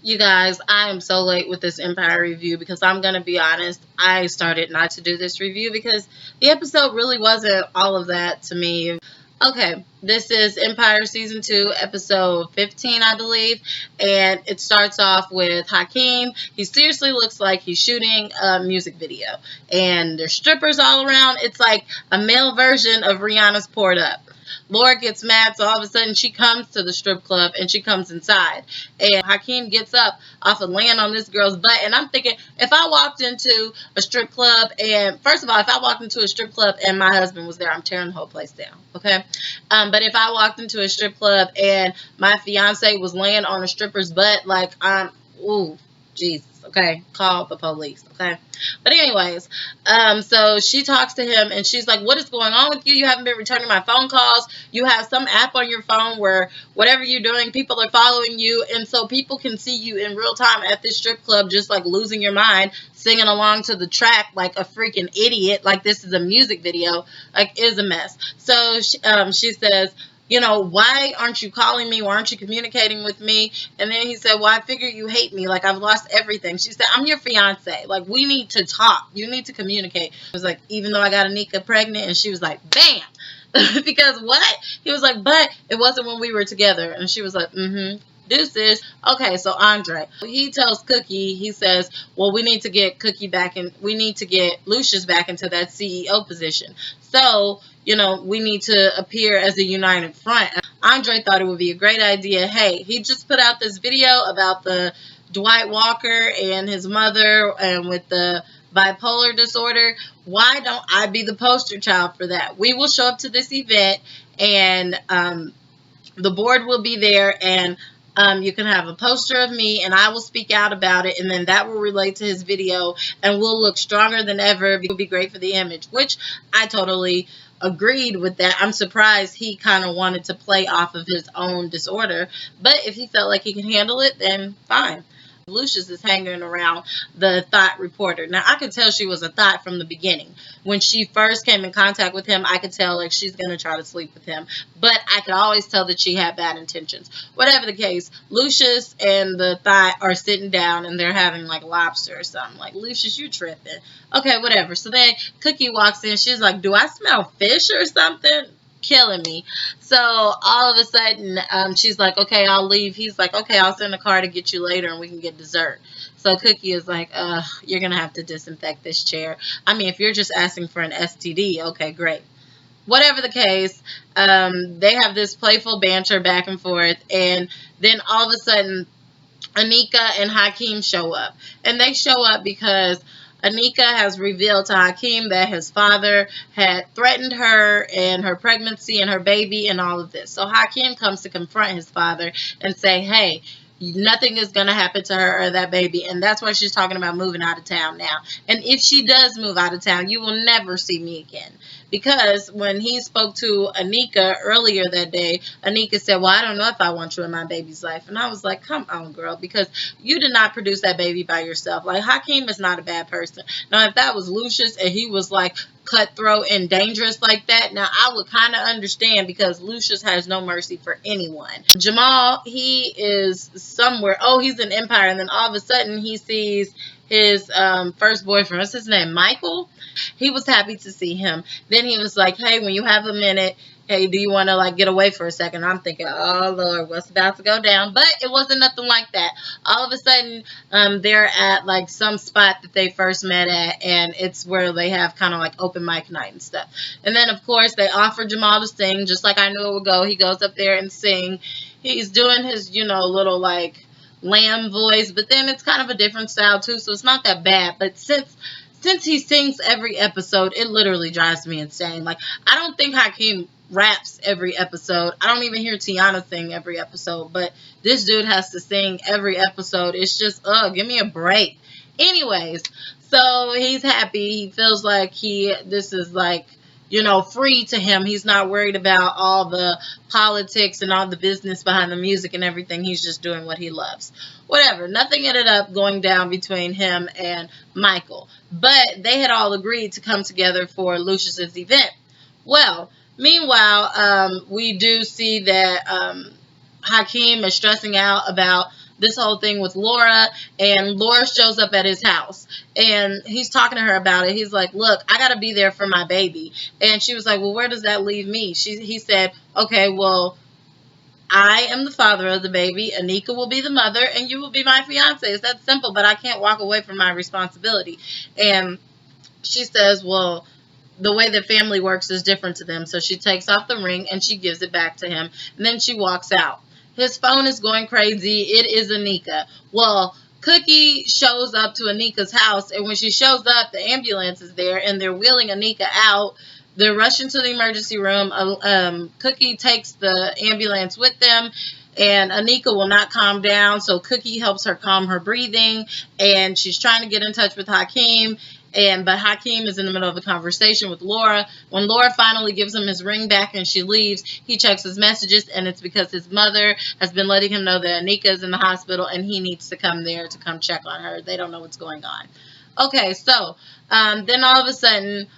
You guys, I am so late with this Empire review because I'm going to be honest, I started not to do this review because the episode really wasn't all of that to me. Okay, this is Empire Season 2, Episode 15, I believe, and it starts off with Hakeem. He seriously looks like he's shooting a music video, and there's strippers all around. It's like a male version of Rihanna's Poured Up. Laura gets mad, so all of a sudden she comes to the strip club and she comes inside. And Hakeem gets up off of laying on this girl's butt. And I'm thinking, if I walked into a strip club and, first of all, if I walked into a strip club and my husband was there, I'm tearing the whole place down, okay? But if I walked into a strip club and my fiance was laying on a stripper's butt, like, ooh, Jesus. Okay, call the police. Okay, but anyways, so she talks to him and she's like, what is going on with you? You haven't been returning my phone calls. You have some app on your phone where whatever you're doing, people are following you, and so people can see you in real time at this strip club, just like losing your mind, singing along to the track like a freaking idiot, like this is a music video. Like, is a mess. So she says, you know, why aren't you calling me? Why aren't you communicating with me? And then he said, well, I figure you hate me. Like, I've lost everything. She said, I'm your fiance. Like, we need to talk. You need to communicate. It was like, even though I got Anika pregnant, and she was like, bam. Because what? He was like, but it wasn't when we were together. And she was like, deuces. Okay, so Andre, he tells Cookie, he says, well, we need to get Cookie back in, we need to get Lucious back into that CEO position. So, you know, we need to appear as a united front. Andre thought it would be a great idea. Hey, he just put out this video about the Dwight Walker and his mother and with the bipolar disorder. Why don't I be the poster child for that? We will show up to this event and the board will be there, and you can have a poster of me and I will speak out about it, and then that will relate to his video and we'll look stronger than ever. It will be great for the image, which I totally agreed with that. I'm surprised he kind of wanted to play off of his own disorder, but if he felt like he can handle it, then fine. Lucious is hanging around the thought reporter. Now, I could tell she was a thought from the beginning. When she first came in contact with him, I could tell like she's going to try to sleep with him. But I could always tell that she had bad intentions. Whatever the case, Lucious and the thought are sitting down and they're having like lobster or something. Like, Lucious, you tripping. Okay, whatever. So then Cookie walks in. She's like, do I smell fish or something? Killing me. So all of a sudden she's like, okay, I'll leave. He's like, okay, I'll send a car to get you later and we can get dessert. So Cookie is like, you're gonna have to disinfect this chair. I mean, if you're just asking for an STD, okay, great. Whatever the case, they have this playful banter back and forth, and then all of a sudden Anika and Hakeem show up, and they show up because Anika has revealed to Hakeem that his father had threatened her and her pregnancy and her baby and all of this. So Hakeem comes to confront his father and say, hey, nothing is going to happen to her or that baby. And that's why she's talking about moving out of town now. And if she does move out of town, you will never see me again. Because when he spoke to Anika earlier that day, Anika said, well, I don't know if I want you in my baby's life. And I was like, come on, girl, because you did not produce that baby by yourself. Like, Hakeem is not a bad person. Now, if that was Lucious and he was like cutthroat and dangerous like that, now I would kind of understand, because Lucious has no mercy for anyone. Jamal, he is somewhere. Oh, he's in Empire. And then all of a sudden he sees his first boyfriend. What's his name? Michael? He was happy to see him. Then he was like, hey, when you have a minute, hey, do you want to like get away for a second? I'm thinking, oh Lord, what's about to go down? But it wasn't nothing like that. All of a sudden, they're at like some spot that they first met at, and it's where they have kind of like open mic night and stuff. And then of course they offer Jamal to sing, just like I knew it would go. He goes up there and sing. He's doing his, you know, little like lamb voice, but then it's kind of a different style too, so it's not that bad. But since he sings every episode, it literally drives me insane. Like, I don't think Hakeem raps every episode. I don't even hear Tiana sing every episode, but this dude has to sing every episode. It's just, give me a break. Anyways, so he's happy. He feels like this is like, you know, free to him. He's not worried about all the politics and all the business behind the music and everything. He's just doing what he loves. Whatever. Nothing ended up going down between him and Michael. But they had all agreed to come together for Lucious's event. Well, meanwhile, we do see that Hakeem is stressing out about this whole thing with Laura, and Laura shows up at his house, and he's talking to her about it. He's like, look, I got to be there for my baby. And she was like, well, where does that leave me? He said, okay, well, I am the father of the baby, Anika will be the mother, and you will be my fiance. It's that simple, but I can't walk away from my responsibility. And she says, well, the way that family works is different to them. So she takes off the ring and she gives it back to him. And then she walks out. His phone is going crazy. It is Anika. Well, Cookie shows up to Anika's house, and when she shows up, the ambulance is there, and they're wheeling Anika out. They're rushing to the emergency room. Cookie takes the ambulance with them, and Anika will not calm down, so Cookie helps her calm her breathing, and she's trying to get in touch with Hakeem, but Hakeem is in the middle of a conversation with Laura. When Laura finally gives him his ring back and she leaves, he checks his messages, and it's because his mother has been letting him know that Anika is in the hospital, and he needs to come there to come check on her. They don't know what's going on. Okay, so then all of a sudden,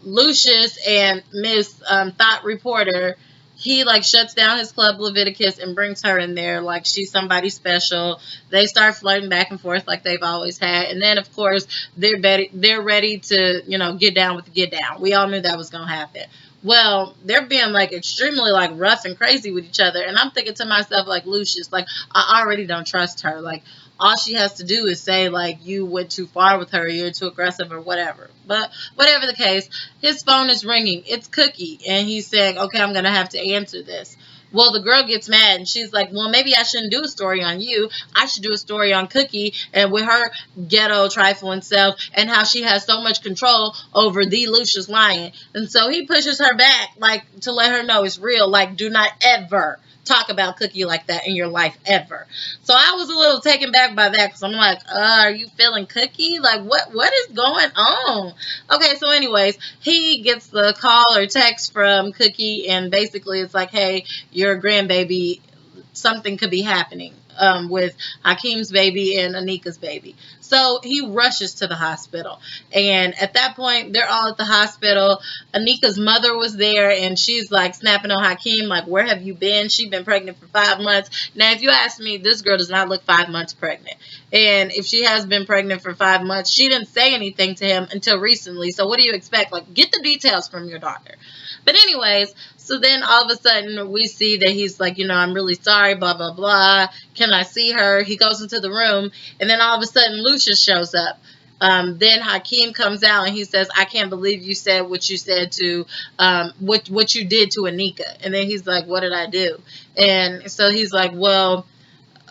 Lucious and Miss Thought Reporter, he like shuts down his club Leviticus and brings her in there like she's somebody special. They start flirting back and forth like they've always had, and then of course they're ready to get down with the get down. We all knew that was gonna happen. Well, they're being like extremely like rough and crazy with each other, and I'm thinking to myself like, Lucious, like I already don't trust her. Like all she has to do is say like you went too far with her, you're too aggressive or whatever. But whatever the case, his phone is ringing. It's Cookie, and he's saying, okay, I'm gonna have to answer this. Well, the girl gets mad, and she's like, well, maybe I shouldn't do a story on you. I should do a story on Cookie and with her ghetto trifling self and how she has so much control over the Lucious Lyon. And so he pushes her back, like, to let her know it's real. Like, do not ever talk about Cookie like that in your life ever. So I was a little taken back by that because I'm like, are you feeling Cookie? Like, what is going on? Okay, so anyways, he gets the call or text from Cookie, and basically it's like, hey, your grandbaby, something could be happening with Hakeem's baby and Anika's baby. So he rushes to the hospital, and at that point they're all at the hospital. Anika's mother was there, and she's like snapping on Hakeem like, where have you been? She's been pregnant for 5 months. Now if you ask me, this girl does not look 5 months pregnant, and if she has been pregnant for 5 months, she didn't say anything to him until recently. So what do you expect? Like, get the details from your daughter. But anyways, so then all of a sudden we see that he's like, I'm really sorry, blah, blah, blah. Can I see her? He goes into the room, and then all of a sudden Lucious shows up. Then Hakeem comes out and he says, I can't believe you said what you said to, what you did to Anika. And then he's like, what did I do? And so he's like, well,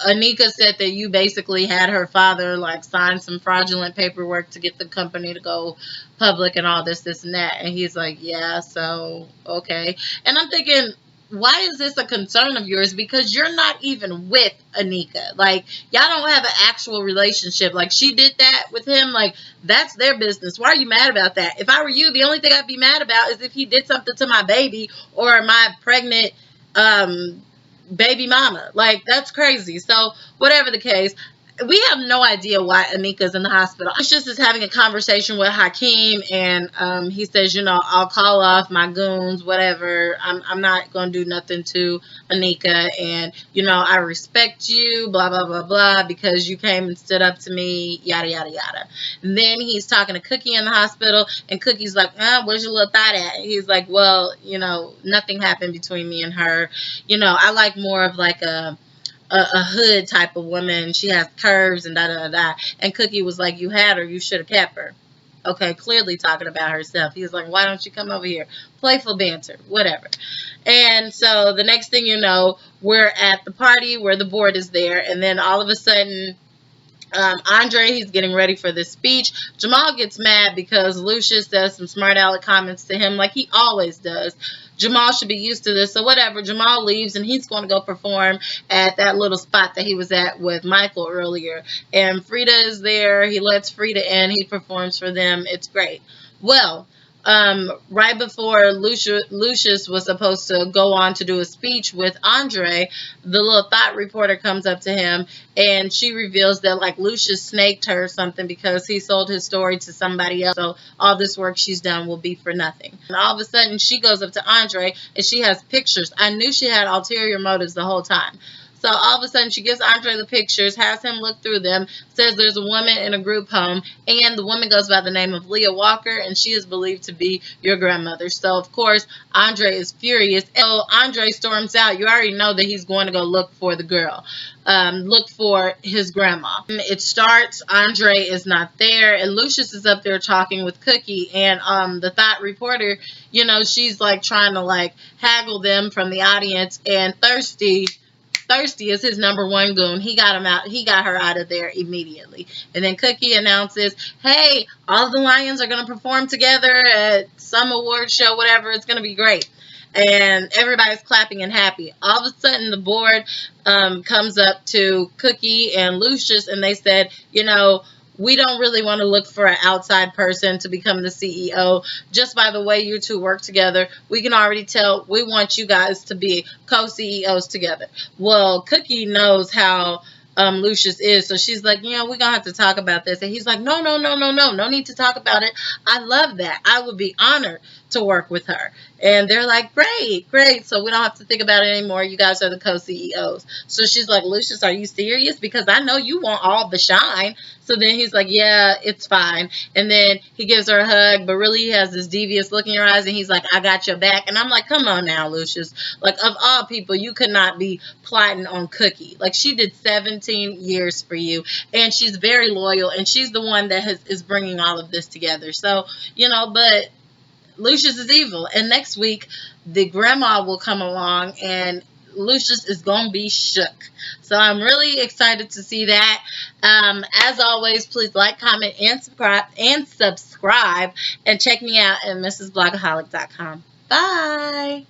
Anika said that you basically had her father like sign some fraudulent paperwork to get the company to go public and all this, and that. And he's like, yeah, so, okay. And I'm thinking, why is this a concern of yours? Because you're not even with Anika. Like, y'all don't have an actual relationship. Like, she did that with him. Like, that's their business. Why are you mad about that? If I were you, the only thing I'd be mad about is if he did something to my baby or my pregnant, baby mama. Like, that's crazy. So whatever the case, we have no idea why Anika's in the hospital. Lucious is having a conversation with Hakeem, and he says, I'll call off my goons, whatever. I'm not going to do nothing to Anika, and, I respect you, blah, blah, blah, blah, because you came and stood up to me, yada, yada, yada. And then he's talking to Cookie in the hospital, and Cookie's like, where's your little thought at? He's like, well, nothing happened between me and her. I like more of like a hood type of woman. She has curves and da da da. And Cookie was like, you had her, you should have kept her. Okay, clearly talking about herself. He was like, why don't you come over here? Playful banter, whatever. And so the next thing you know, we're at the party where the board is there, and then all of a sudden, Andre, he's getting ready for this speech. Jamal gets mad because Lucious does some smart aleck comments to him like he always does. Jamal should be used to this, so whatever. Jamal leaves, and he's going to go perform at that little spot that he was at with Michael earlier. And Frida is there. He lets Frida in. He performs for them. It's great. Well, right before Lucious was supposed to go on to do a speech with Andre, the little thought reporter comes up to him, and she reveals that like Lucious snaked her or something because he sold his story to somebody else. So all this work she's done will be for nothing. And all of a sudden she goes up to Andre and she has pictures. I knew she had ulterior motives the whole time. So all of a sudden she gives Andre the pictures, has him look through them, says there's a woman in a group home, and the woman goes by the name of LEAH WALKER, and she is believed to be your grandmother. So of course Andre is furious. So Andre storms out. You already know that he's going to go look for the girl. Look for his grandma. It starts, Andre is not there, and Lucious is up there talking with Cookie, and the thought reporter, you know, she's like trying to like haggle them from the audience, and Thirsty is his number one goon. He got him out. He got her out of there immediately. And then Cookie announces, hey, all of the Lions are going to perform together at some award show, whatever. It's going to be great. And everybody's clapping and happy. All of a sudden, the board comes up to Cookie and Lucious, and they said, you know, we don't really want to look for an outside person to become the CEO. Just by the way you two work together, we can already tell we want you guys to be co-CEOs together. Well, Cookie knows how Lucious is, so she's like, you know, we're gonna have to talk about this. And he's like, no need to talk about it. I love that. I would be honored to work with her. And they're like, great, so we don't have to think about it anymore. You guys are the co-CEOs. So she's like, Lucious, are you serious? Because I know you want all the shine. So then he's like, yeah, it's fine. And then he gives her a hug, but really he has this devious look in your eyes, and he's like, I got your back. And I'm like, come on now, Lucious. Like, of all people, you could not be plotting on Cookie. Like, she did 17 years for you, and she's very loyal, and she's the one that is bringing all of this together. So, you know, but Lucious is evil. And next week, the grandma will come along, and Lucious is going to be shook. So I'm really excited to see that. As always, please like, comment, and subscribe. And check me out at mrsblogaholic.com. Bye.